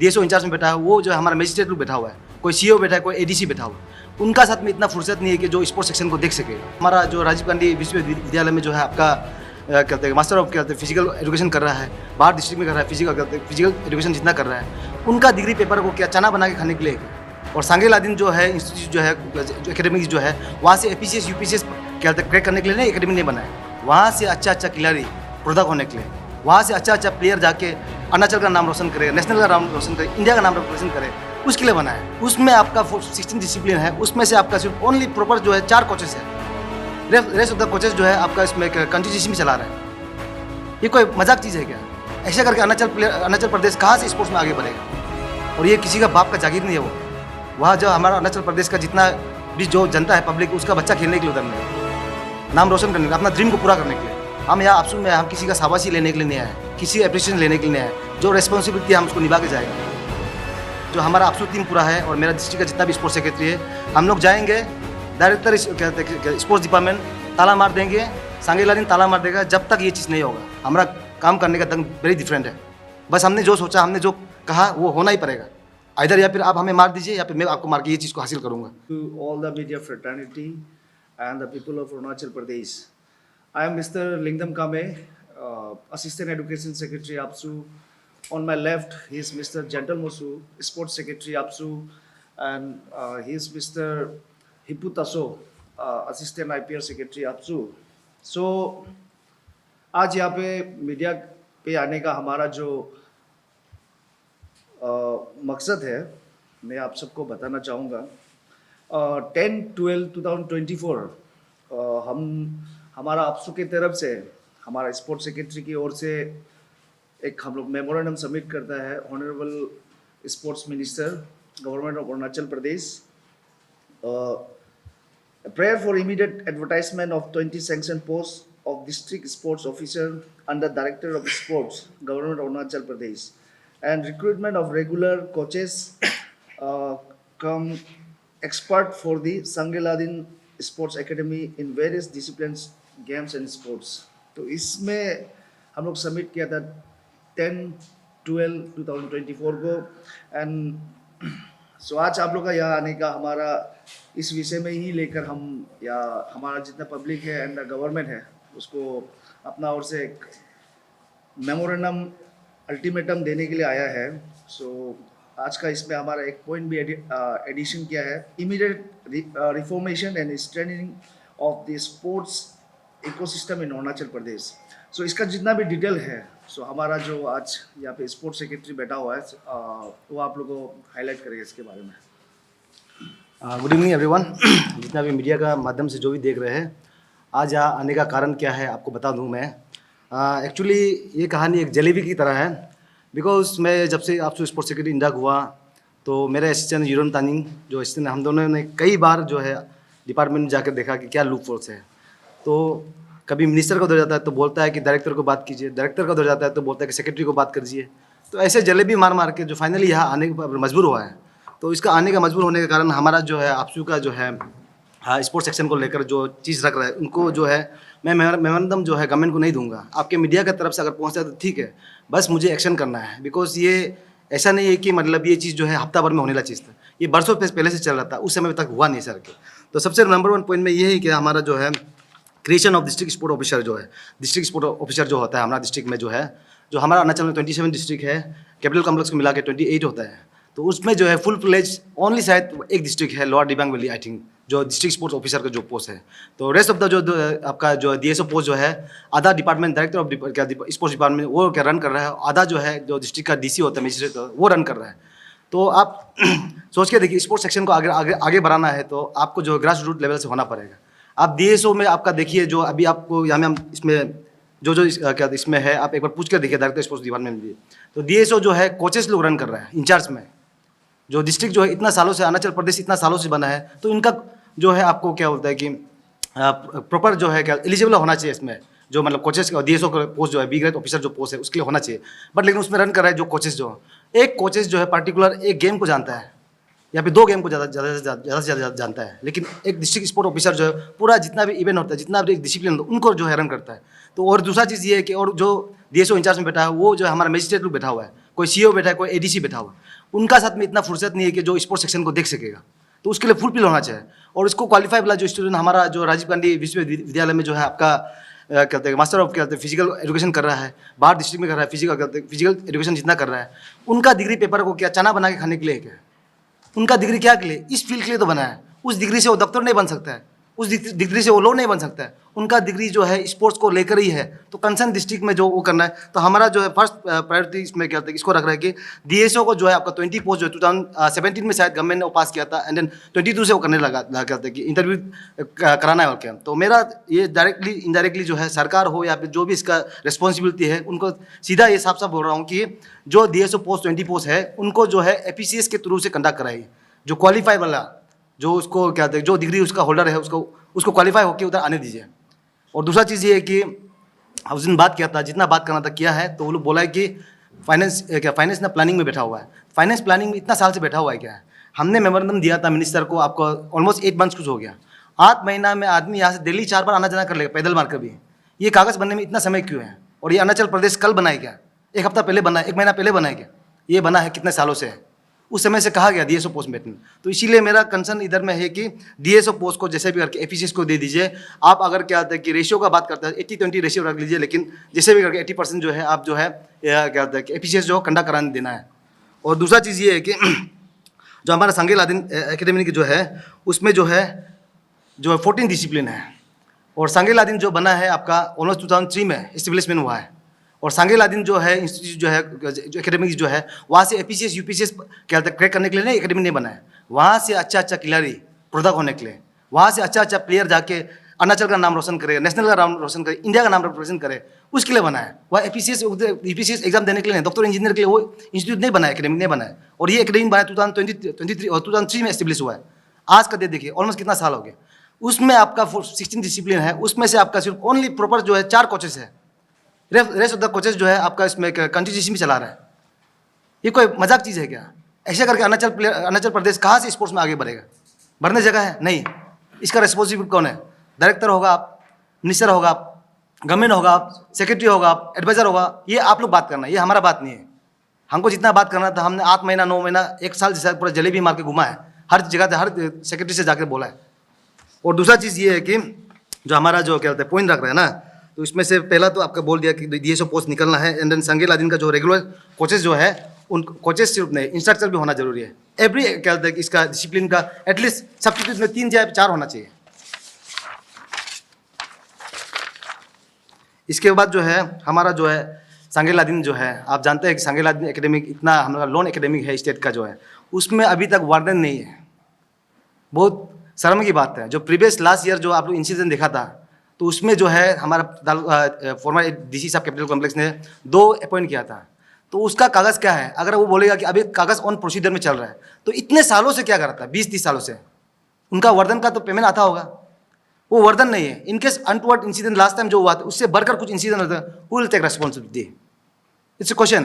DSO in charge में बैठा है, वो जो है हमारा मजिस्ट्रेट लोग बैठा हुआ है, कोई सीईओ बैठा है, कोई एडीसी बैठा हुआ है। उनका साथ में इतना फुर्सत नहीं है कि जो स्पोर्ट्स सेक्शन को देख सके। हमारा जो राजीव गांधी विश्वविद्यालय में जो है आपका कहते हैं मास्टर ऑफ कहते हैं फिजिकल एजुकेशन कर रहा है, बाहर डिस्ट्रिक्ट में कर रहा है, फिजिकल एजुकेशन जितना कर रहा है, उनका डिग्री पेपर को क्या चना बना के खाने के लिए। और सांगेलादीन जो है इंस्टीट्यूट जो है जो एकेडमिक जो है वहाँ से एपीसीएस यूपीसीएस क्या क्रैक करने के लिए नहीं एकेडमी नहीं बना है, वहाँ से अच्छा खिलाड़ी प्रोडक्ट होने के लिए, वहाँ से अच्छा प्लेयर जाके अरुणाचल का नाम रोशन करे, नेशनल का नाम रोशन करे, इंडिया का नाम रोशन करे, उसके लिए बना है। उसमें आपका 16 डिसिप्लिन है, उसमें से आपका सिर्फ ओनली प्रॉपर जो है 4 कोचेस है, रेस्ट ऑफ द कोचेस जो है आपका इसमें कंट्रीब्यूशन में चला रहा है। ये कोई मजाक चीज़ है क्या? ऐसा करके अरुणाचल प्रदेश कहाँ से स्पोर्ट्स में आगे बढ़ेगा? और ये किसी का बाप का जागीर नहीं है। वो वहाँ जो हमारा अरुणाचल प्रदेश का जितना भी जो जनता है पब्लिक, उसका बच्चा खेलने के लिए उधर में नाम रोशन करने के लिए, अपना ड्रीम को पूरा करने के लिए। हम यहाँ आपसू में हम किसी का शाबाशी लेने के लिए नहीं आए, किसी का अप्रिशिएशन लेने के लिए नहीं आए। जो रिस्पॉन्सिबिलिटी है हम उसको निभा के जाएगा। जो हमारा आपसू टीम पूरा है और मेरा डिस्ट्रिक्ट का जितना भी स्पोर्ट्स सेक्रेटरी है, हम लोग जाएंगे डायरेक्टर स्पोर्ट्स डिपार्टमेंट ताला मार देंगे, सांगेलादीन ताला मार देगा, जब तक ये चीज़ नहीं होगा। हमारा काम करने का ढंग वेरी डिफरेंट है। बस हमने जो सोचा, हमने जो कहा वो होना ही पड़ेगा। इधर या फिर आप हमें मार दीजिए या फिर मैं आपको मार के ये चीज़ को हासिल करूँगा। To all the media fraternity and the people of Arunachal Pradesh, I am Mr. Lingdam Kame, Assistant Education Secretary APSU. On my left, he is Mr. Gentle Mosu, Sports Secretary APSU, and he is Mr. Hipu Taso, Assistant IPR Secretary APSU. So आज यहाँ पे media पे आने का हमारा जो मकसद है, मैं आप सबको बताना चाहूँगा। 10/12/2024 हमारा आपसू की तरफ से, हमारा स्पोर्ट्स सेक्रेटरी की ओर से एक हम लोग मेमोरेंडम सबमिट करता है honourable sports minister government of Arunachal Pradesh. Prayer for immediate advertisement of 20 sanction post of district sports officer under director of sports government of Arunachal Pradesh, and recruitment of regular coaches come expert for the Sangeladin Sports Academy in various disciplines games and sports। तो इसमें हम लोग submit किया था 10/12/2024 को। And so आज आप लोग का यहाँ आने का हमारा इस विषय में ही लेकर हम या हमारा जितना पब्लिक है एंड गवर्नमेंट है उसको अपना ओर से एक मेमोरेंडम अल्टीमेटम देने के लिए आया है। सो आज का इसमें हमारा एक पॉइंट भी एडिशन किया है, immediate reformation and strengthening of the sports ecosystem in Arunachal Pradesh. So इसका जितना भी डिटेल है, सो हमारा जो आज यहाँ पे स्पोर्ट्स सेक्रेटरी बैठा हुआ है वो आप लोगों को हाईलाइट करेगा इसके बारे में। Good evening everyone. जितना भी मीडिया का माध्यम से जो भी देख रहे हैं, आज यहाँ आने का कारण क्या है आपको बता दूं मैं। एक्चुअली ये कहानी एक जलेबी की तरह है। बिकॉज मैं जब से आपसे स्पोर्ट्स सेक्रेटरी इंडाक हुआ तो मेरे असिस्टेंट यूरन तानिंग जो असिस्टेंट, हम दोनों ने कई बार जो है डिपार्टमेंट में जाकर देखा कि क्या लूप फोर्स है। तो कभी मिनिस्टर को उधर जाता है तो बोलता है कि डायरेक्टर को बात कीजिए, डायरेक्टर का उधर जाता है तो बोलता है कि सेक्रेटरी को बात कीजिए। तो ऐसे जलेबी मार मार के जो फाइनली यहाँ आने पर मजबूर हुआ है। तो इसका आने का मजबूर होने के कारण हमारा जो है आपसू का जो है स्पोर्ट्स सेक्शन को लेकर जो चीज़ रख रहा है, उनको जो है मैं मेमोरेंडम जो है गवर्नमेंट को नहीं दूंगा। आपके मीडिया की तरफ से अगर पहुंचता है तो ठीक है, बस मुझे एक्शन करना है। बिकॉज ये ऐसा नहीं है कि मतलब ये चीज़ जो है हफ्ता भर में होने वाला चीज़ था, ये बरसों पहले से चल रहा था, उस समय तक हुआ नहीं सर के। तो सबसे नंबर 1 पॉइंट में ये है कि हमारा जो है creation of district sport officer जो है, डिस्ट्रिक्ट स्पोर्ट ऑफिसर जो होता है हमारा डिस्ट्रिक्ट में जो है, जो हमारा अरुणाचल में 27 डिस्ट्रिक्ट है, कैपिटल कॉम्प्लेक्स को मिला के 28 होता है। तो उसमें जो है फुल फ्लेज ओनली शायद एक डिस्ट्रिक्ट है lower Dibang valley, I think, जो डिस्ट्रिक्ट स्पोर्ट्स ऑफिसर का जो पोस्ट है। तो रेस्ट ऑफ द जो आपका जो डीएसओ पोस्ट जो है, आधा department director of sports department वो क्या रन कर रहा है, आधा जो है जो डिस्ट्रिक्ट का डीसी होता है मजिस्ट्रेट वो रन कर रहा है। तो आप सोच के देखिए, स्पोर्ट्स सेक्शन को आगे बढ़ाना है तो आपको जो ग्रास रूट लेवल से होना पड़ेगा। आप डीएसओ में आपका देखिए, जो अभी आपको यहाँ में हम इसमें जो क्या इसमें है, आप एक बार पूछ कर देखिए डायरेक्टर स्पोर्ट्स डिपार्टमेंट में। तो डीएसओ जो है कोचेस लोग रन कर रहा है इंचार्ज में। जो डिस्ट्रिक्ट जो है इतना सालों से, अरुणाचल प्रदेश इतना सालों से बना है, तो इनका जो है आपको क्या होता है कि प्रॉपर जो है क्या एलिजिबल होना चाहिए इसमें, जो मतलब कोचेस का डीएसओ का पोस्ट जो है बी ग्रेड ऑफिसर जो पोस्ट है उसके लिए होना चाहिए। बट लेकिन उसमें रन कर रहा है जो कोचेस, जो एक कोचेस जो है पर्टिकुलर एक गेम को जानता है या फिर 2 गेम को ज़्यादा से ज़्यादा जानता है, लेकिन एक डिस्ट्रिक्ट स्पोर्ट ऑफिसर जो है पूरा जितना भी इवेंट होता है, जितना भी डिसिप्लिन होता है, उनको जो है रन करता है। तो और दूसरा चीज़ ये है कि और जो डीएसओ इंचार्ज में बैठा है वो जो है हमारा मजिस्ट्रेट लोग बैठा हुआ है, कोई सीईओ बैठा है, कोई एडीसी बैठा हुआ है, उनका साथ में इतना फुर्सत नहीं है कि जो स्पोर्ट्स सेक्शन को देख सकेगा। तो उसके लिए फुलफिल होना चाहिए। और इसको क्वालिफाई वाला जो स्टूडेंट हमारा जो राजीव गांधी विश्वविद्यालय में जो है आपका कहते हैं मास्टर ऑफ कहते हैं फिजिकल एजुकेशन कर रहा है, बाहर डिस्ट्रिक्ट में कर रहा है, फिजिकल एजुकेशन जितना कर रहा है, उनका डिग्री पेपर को क्या चना बना के खाने के लिए क्या? उनका डिग्री क्या के लिए? इस फील्ड के लिए तो बना है। उस डिग्री से वो डॉक्टर नहीं बन सकता है, उस डिग्री से वो लॉ नहीं बन सकता है। उनका डिग्री जो है स्पोर्ट्स को लेकर ही है। तो कंसर्न डिस्ट्रिक्ट में जो वो करना है, तो हमारा जो है फर्स्ट प्रायोरिटी इसमें क्या होता है, इसको रख रहा है कि डीएसओ को जो है आपका 20 पोस्ट जो है 2017 में शायद गवर्नमेंट ने वो पास किया था, एंड देन 22 से वो करने लगा कहते हैं कि इंटरव्यू कराना है और क्या। तो मेरा ये डायरेक्टली इनडायरेक्टली जो है सरकार हो या फिर जो भी इसका रिस्पॉन्सिबिलिटी है, उनको सीधा ये साफ साफ बोल रहा हूँ कि जो डीएसओ पोस्ट 20 पोस्ट है उनको जो है एपीसीएस के थ्रू से कंडक्ट कराइए। जो क्वालिफाई वाला जो उसको क्या कहते हैं जो डिग्री उसका होल्डर है उसको क्वालिफाई होकर उधर आने दीजिए। और दूसरा चीज़ ये है कि उस दिन बात किया था, जितना बात करना था किया है, तो वो लोग बोला है कि फाइनेंस ना प्लानिंग में बैठा हुआ है। फाइनेंस प्लानिंग में इतना साल से बैठा हुआ है क्या है? हमने मेमोरेंडम दिया था मिनिस्टर को, आपको ऑलमोस्ट 8 मंथ्स कुछ हो गया। 8 महीना में आदमी यहाँ से दिल्ली 4 बार आना जाना कर लेगा पैदल मार कर भी। ये कागज़ बनने में इतना समय क्यों है? और ये अरुणाचल प्रदेश कल बनाया गया, 1 हफ्ता पहले बना, 1 महीना पहले बनाया गया, ये बना है कितने सालों से है? उस समय से कहा गया डीएसओ पोस्ट बैठने। तो इसीलिए मेरा कंसर्न इधर में है कि डीएसओ पोस्ट को जैसे भी करके एफिशिएंसी को दे दीजिए। आप अगर क्या होता है कि रेशियो का बात करते हैं 80-20 रेशियो रख लीजिए, लेकिन जैसे भी करके 80% जो है आप जो है क्या होता है कि एफिशिएंसी जो कंडक्ट कराने देना है। और दूसरा चीज़ ये है कि जो हमारा सांगे लादेन एकेडमी की जो है उसमें जो है 14 डिसिप्लिन है। और सांगे लादेन जो बना है आपका ऑलमोस्ट 2003 में इस्टेब्लिशमेंट हुआ है। और सांगे लादेन जो है इंस्टीट्यूट जो है जो एकेडमी जो है वहाँ से एपीसीएस यूपीसीएस क्या क्रैक करने के लिए नहीं एकेडमी नहीं बना है। वहाँ से अच्छा खिलाड़ी प्रोडक्ट होने के लिए, वहाँ से अच्छा प्लेयर जाके अरुणाचल का नाम रोशन करे, नेशनल का नाम रोशन करे, इंडिया का नाम रिप्रेजेंट करे, उसके लिए बना है। वह एपीसीएस यूपीसीएस एग्जाम देने के लिए नहीं, डॉक्टर इंजीनियर के लिए वो इंस्टीट्यूट नहीं बना है, एकेडमी नहीं बना है। और ये एकेडमी बना 2023 और 2003 में एस्टेब्लिश हुआ है। आज का डेट देखिए ऑलमोस्ट कितना साल हो गया। उसमें आपका 16 डिसिप्लिन है, उसमें से आपका सिर्फ ओनली प्रॉपर जो है 4 कोचेस है, रेस्ट ऑफ द कोचेस जो है आपका इसमें कंट्रीब्यूशन भी चला रहा है। ये कोई मजाक चीज़ है क्या? ऐसे करके अरुणाचल प्रदेश कहाँ से स्पोर्ट्स में आगे बढ़ेगा? बढ़ने जगह है नहीं। इसका रिस्पॉन्सिबिलिटी कौन है? डायरेक्टर होगा आप, मिनिस्टर होगा आप, गवर्नमेंट होगा आप, सेक्रेटरी होगा आप, एडवाइजर होगा, ये आप लोग बात करना, ये हमारा बात नहीं है। हमको जितना बात करना था हमने 8 महीना 9 महीना 1 साल जैसा पूरा जलेबी मार के घुमा है, हर जगह से हर सेक्रेटरी से जाकर बोला है। और दूसरा चीज़ ये है कि जो हमारा जो क्या होता है पॉइंट रख रहे हैं ना, तो इसमें से पहला तो आपका बोल दिया कि डीएसओ पोस्ट निकलना है, एंड देन सांगे लादेन का जो रेगुलर कोचेस जो है उन कोचेस सिर्फ नहीं इंस्ट्रक्टर भी होना जरूरी है। एवरी क्या होता है कि इसका डिसिप्लिन का एटलीस्ट सब्सिट्यूट में 3 या 4 होना चाहिए। इसके बाद जो है हमारा जो है सांगे लादेन जो है, आप जानते हैं कि सांगे लादेन एकेडमिक इतना हमारा लोन एकेडमिक है स्टेट का जो है, उसमें अभी तक वार्डन नहीं है। बहुत शर्म की बात है। जो प्रीवियस लास्ट ईयर जो आप लोग इंसिडेंट देखा था, तो उसमें जो है हमारा फॉर्मर डीसी साहब कैपिटल कॉम्प्लेक्स ने 2 अपॉइंट किया था। तो उसका कागज़ क्या है? अगर वो बोलेगा कि अभी कागज़ ऑन प्रोसीजर में चल रहा है, तो इतने सालों से क्या कर रहा था? 20-30 सालों से उनका वर्धन का तो पेमेंट आता होगा, वो वर्धन नहीं है। In case untoward incident last time जो हुआ था उससे बढ़कर कुछ इंसिडेंट होता है, who will take responsibility? It's a question.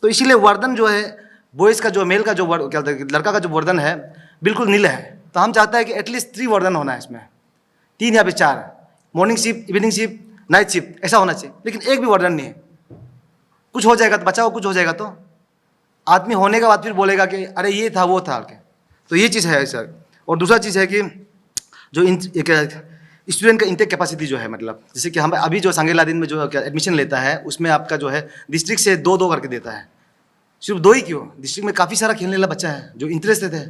तो इसीलिए वर्धन जो है बॉयज़ का जो मेल का जो क्या होता है लड़का का जो वर्धन है बिल्कुल नील है। तो हम चाहते हैं कि एटलीस्ट 3 वर्धन होना है इसमें, 3 या फिर 4, morning shift, evening shift, night shift, ऐसा होना चाहिए। लेकिन एक भी वर्धन नहीं है। कुछ हो जाएगा तो बचाओ, कुछ हो जाएगा तो आदमी होने के बाद फिर बोलेगा कि अरे ये था वो था के। तो ये चीज़ है सर। और दूसरा चीज़ है कि जो स्टूडेंट का इंटेक कैपेसिटी जो है, मतलब जैसे कि हम अभी जो सांगे लादेन में जो एडमिशन लेता है उसमें आपका जो है डिस्ट्रिक्ट से 2-2 करके देता है। सिर्फ 2 ही क्यों? डिस्ट्रिक्ट में काफ़ी सारा खेलने वाला बच्चा है जो इंटरेस्टेड है,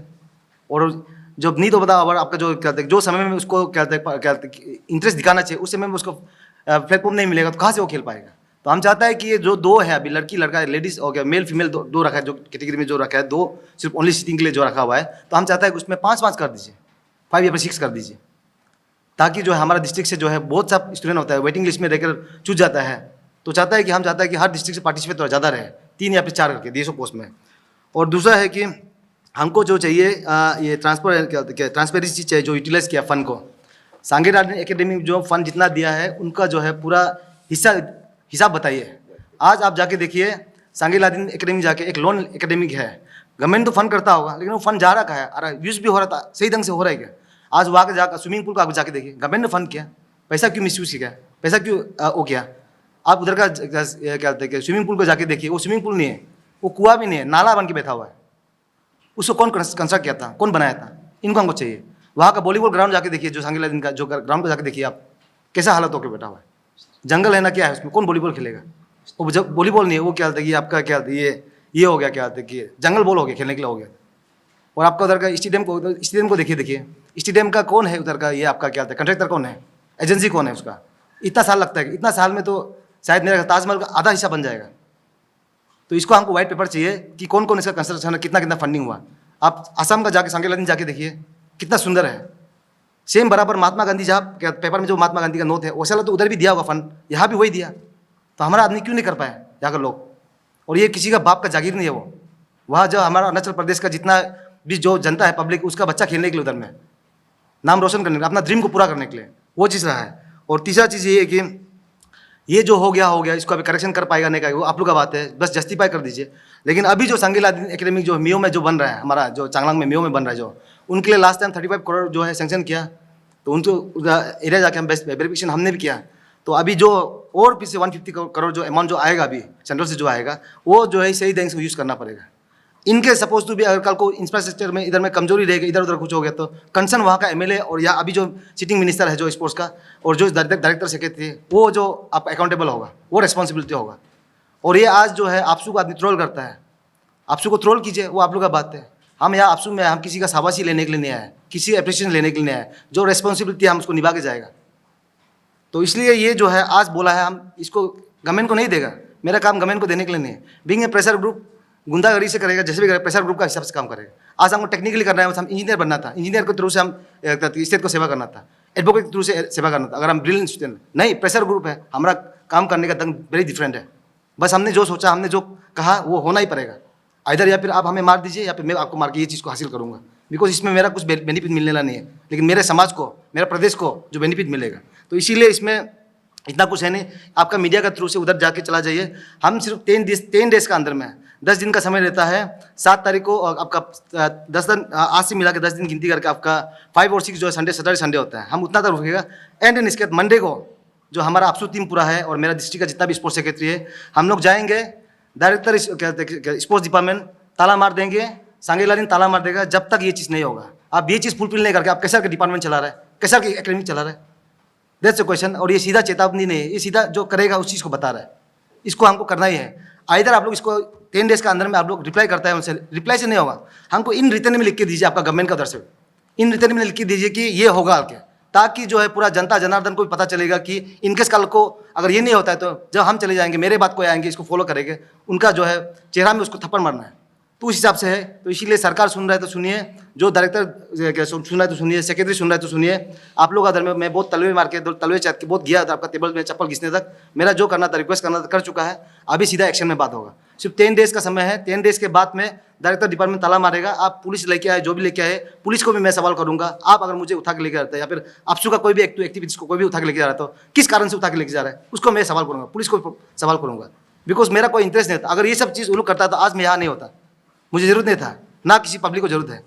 और जब नहीं तो बता अगर आपका जो क्या जो समय में उसको क्या इंटरेस्ट दिखाना चाहिए उस समय में उसको प्लेटफॉर्म नहीं मिलेगा, तो कहाँ से वो खेल पाएगा? तो हम चाहता है कि ये जो 2 है अभी लड़की लड़का लेडीज हो गया, मेल फीमेल 2 रखा है, जो कैटेगरी में जो रखा है 2 सिर्फ ओनली सिटिंग के लिए जो रखा हुआ है, तो हम चाहता है कि उसमें 5-5 कर दीजिए, 5 या फिर 6 कर दीजिए, ताकि जो है हमारा डिस्ट्रिक्ट से जो है बहुत सा स्टूडेंट होता है वेटिंग लिस्ट में रहकर चूज जाता है। तो चाहता है कि हम चाहता है कि हर डिस्ट्रिक्ट से पार्टिसिपेट थोड़ा ज़्यादा रहे, 3 या फिर 4 करके डीएसओ पोस्ट में। और दूसरा है कि हमको जो चाहिए ये ट्रांसपेरेंसी चाहिए, जो यूटिलाइज किया फंड को। सांगे लादेन एकेडमी जो फंड जितना दिया है उनका जो है पूरा हिसाब बताइए। आज आप जाके देखिए सांगे लादेन एकेडमी जाके एक लोन एकेडमिक है, गवर्नमेंट तो फंड करता होगा, लेकिन वो फंड जा रहा है, अरे यूज़ भी हो रहा था, सही ढंग से हो रहा है क्या? आज वहाँ के जाकर स्विमिंग पूल का आप जाके देखिए, गवर्नमेंट ने फंड किया, पैसा क्यों मिसयूज़ किया, पैसा क्यों वो किया? आप उधर का क्या कहते हैं स्विमिंग पूल को जाके देखिए, वो स्विमिंग पूल नहीं है, वो कुआं भी नहीं है, नाला बन के बैठा हुआ है। उसको कौन कंस्ट्रक्ट किया था, कौन बनाया था? इनको हमको चाहिए। वहाँ का वॉलीबॉल ग्राउंड जाके देखिए, जो सांगीला दिन का जो ग्राउंड को जाके देखिए आप, कैसा हालत होकर बैठा हुआ है। जंगल है ना, क्या है उसमें, कौन वॉलीबॉल खेलेगा? वो जब वॉलीबॉल नहीं है, वो क्या होता है कि आपका क्या होता है, ये हो गया, क्या होता है कि जंगल बॉल हो गया, खेलने के लिए हो गया। और आपका उधर का स्टेडियम को देखिए, स्टेडियम का कौन है उधर का, ये आपका क्या होता है, कंट्रैक्टर कौन है, एजेंसी कौन है उसका? इतना साल लगता है, इतना साल में तो शायद मेरा ताजमहल का आधा हिस्सा बन जाएगा। तो इसको हमको व्हाइट पेपर चाहिए कि कौन कौन इसका कंस्ट्रक्शन है, कितना कितना फंडिंग हुआ। आप असम का जाके सांगीला दिन जाके देखिए, कितना सुंदर है। सेम बराबर महात्मा गांधी, जहाँ क्या पेपर में जो महात्मा गांधी का नोट है, वैसा तो उधर भी दिया होगा फंड, यहाँ भी वही दिया। तो हमारा आदमी क्यों नहीं कर पाया यहाँ के लोग? और ये किसी का बाप का जागीर नहीं है वो। वहाँ जो हमारा अरुणाचल प्रदेश का जितना भी जो जनता है, पब्लिक, उसका बच्चा खेलने के लिए उधर में, नाम रोशन करने के लिए, अपना ड्रीम को पूरा करने के लिए, वो चीज़ रहा है। और तीसरा चीज़ ये है कि ये जो हो गया, इसको अभी करेक्शन कर पाएगा नहीं का, वो आप लोग का बात है, बस जस्टिफाई कर दीजिए। लेकिन अभी जो सांगीला एकेडमिक जो मियो में जो बन रहा है, हमारा जो चांगलांग में मियो में बन रहा है, जो उनके लिए लास्ट टाइम 35 करोड़ जो है सेंक्शन किया, तो उनको एरिया जाके हम बेस्ट वेरिफिकेशन हमने भी किया। तो अभी जो और पीछे 150 करोड़ जो अमाउंट जो आएगा अभी सेंट्रल से जो आएगा, वो जो है सही ढंग से यूज़ करना पड़ेगा। इनके सपोज टू भी अगर कल को इंफ्रास्ट्रक्चर में इधर में कमजोरी रहेगी, इधर उधर कुछ हो गया, तो कंसर्न वहाँ का एमएलए और या अभी जो सिटिंग मिनिस्टर है जो स्पोर्ट्स का, और जो डायरेक्टर सेक्रेटरी है, वो जो आप अकाउंटेबल होगा, वो रिस्पॉन्सिबिलिटी होगा। और ये आज जो है आपसू को आदमी ट्रोल करता है, आपसू को ट्रोल कीजिए, वो आप लोग का बात है। हम यहाँ आपसू में हम किसी का शाबाशी लेने के लिए नहीं आए, किसी अप्रिशिएशन लेने के लिए नहीं आए। जो रिस्पॉन्सिबिलिटी हम उसको निभा के जाएगा। तो इसलिए ये जो है आज बोला है, हम इसको गवर्नमेंट को नहीं देगा, मेरा काम गवर्नमेंट को देने के लिए नहीं है। बीइंग ए प्रेशर ग्रुप गुंडागर्दी से करेगा, जैसे भी करेगा, प्रेशर ग्रुप का हिसाब से काम करेगा। आज हमको टेक्निकली करना है, हम इंजीनियर बनना था, इंजीनियर के थ्रू से हम स्टेट को सेवा करना था, एडवोकेट के थ्रू से सेवा करना था। अगर हम ड्रिल इंस्टीट्यूट नहीं, प्रेशर ग्रुप है, हमारा काम करने का ढंग वेरी डिफरेंट है। बस हमने जो सोचा, हमने जो कहा, वो होना ही पड़ेगा। इधर या फिर आप हमें मार दीजिए, या फिर मैं आपको मार के ये चीज़ को हासिल करूँगा, बिकॉज इसमें मेरा कुछ बेनिफिट मिलने वाला नहीं है, लेकिन मेरे समाज को, मेरे प्रदेश को जो बेनिफिट मिलेगा। तो इसीलिए इसमें इतना कुछ है नहीं। आपका मीडिया के थ्रू से उधर जाके चला जाइए। हम सिर्फ 10 डेज का अंदर में 10 दिन का समय रहता है। 7 तारीख को आपका 10 दिन, आज से मिला के 10 दिन गिनती करके आपका 5 और 6 जो है संडे, सैटरडे, संडे होता है, हम उतना तक रुकेगा। एंड इसके बाद मंडे को जो हमारा आपसू टीम पूरा है और मेरा डिस्ट्रिक्ट का जितना भी स्पोर्ट्स सेक्रेटरी है, हम लोग जाएंगे। डायरेक्टर स्पोर्ट्स डिपार्टमेंट ताला मार देंगे, सांगीला दिन ताला मार देगा, जब तक ये चीज़ नहीं होगा। आप ये चीज़ फुलफिल नहीं करके आप कैसा डिपार्टमेंट चला रहा है, कैसा एकेडमी चला रहा है, दैट्स अ क्वेश्चन। और ये सीधा चेतावनी नहीं है, ये सीधा जो करेगा उस चीज़ को बता रहा है। इसको हमको करना ही है। इधर आप लोग इसको 10 डेज के अंदर में आप लोग रिप्लाई करता है, उनसे रिप्लाई से नहीं होगा, हमको इन रिटर्न में लिख के दीजिए, आपका गवर्नमेंट का तरफ से इन रिटर्न में लिख के दीजिए कि ये होगा के, ताकि जो है पूरा जनता जनार्दन को भी पता चलेगा कि इनकेस कल को अगर ये नहीं होता है, तो जब हम चले जाएंगे, मेरे बात को आएंगे, इसको फॉलो करेंगे, उनका जो है चेहरा में उसको थप्पड़ मारना है। तो उस हिसाब से है। तो इसीलिए सरकार सुन रहा है तो सुनिए, जो डायरेक्टर सुन रहा है तो सुनिए, सेक्रेटरी सुन रहा है तो सुनिए। आप लोग अदर में मैं बहुत तलवे मार के तलवे चाट के बहुत गया था आपका टेबल में चप्पल घिसने तक। मेरा जो करना था, रिक्वेस्ट करना था, कर चुका है। अभी सीधा एक्शन में बात होगा। सिर्फ 10 डेज का समय है। 10 डेज के बाद में डायरेक्टर डिपार्टमेंट ताला मारेगा। आप पुलिस लेके आए, जो भी लेके आए, पुलिस को भी मैं सवाल करूंगा। आप अगर मुझे उठा के लेके आते हैं, या फिर आपसू का कोई भी एक्टिविटीज को कोई भी उठा के लेके जा रहा है, तो किस कारण से उठा के लेके जा रहा है, उसको मैं सवाल करूंगा, पुलिस को सवाल करूंगा। बिकॉज मेरा कोई इंटरेस्ट नहीं था। अगर ये सब चीज़ वो लोग करता तो आज मैं यहाँ नहीं होता, मुझे ज़रूरत नहीं था, ना किसी पब्लिक को ज़रूरत है।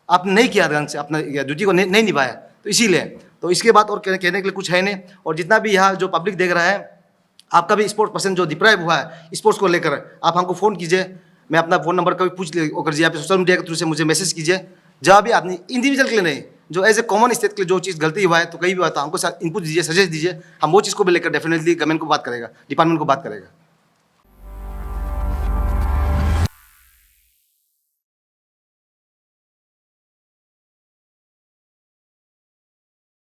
आपने नहीं किया ढंग से, अपना ड्यूटी को नहीं निभाया, तो इसीलिए। तो इसके बाद और कहने के लिए कुछ है नहीं। और जितना भी यहाँ जो पब्लिक देख रहा है, आपका भी स्पोर्ट्स पर्सन जो डिप्राइव हुआ है स्पोर्ट्स को लेकर, आप हमको फ़ोन कीजिए। मैं अपना फ़ोन नंबर का भी पूछ लीजिए, आप सोशल मीडिया के थ्रू से मुझे मैसेज कीजिए। जहाँ भी आदमी इंडिविजुअल के लिए नहीं, जो एज ए कॉमन स्टेट के लिए जो चीज़ गलती हुआ है, तो कहीं भी हुआ तो हमको इनपुट दीजिए, सजेस्ट दीजिए। हम वो चीज़ को भी लेकर डेफिनेटली गवर्नमेंट को बात करेगा, डिपार्टमेंट को बात करेगा।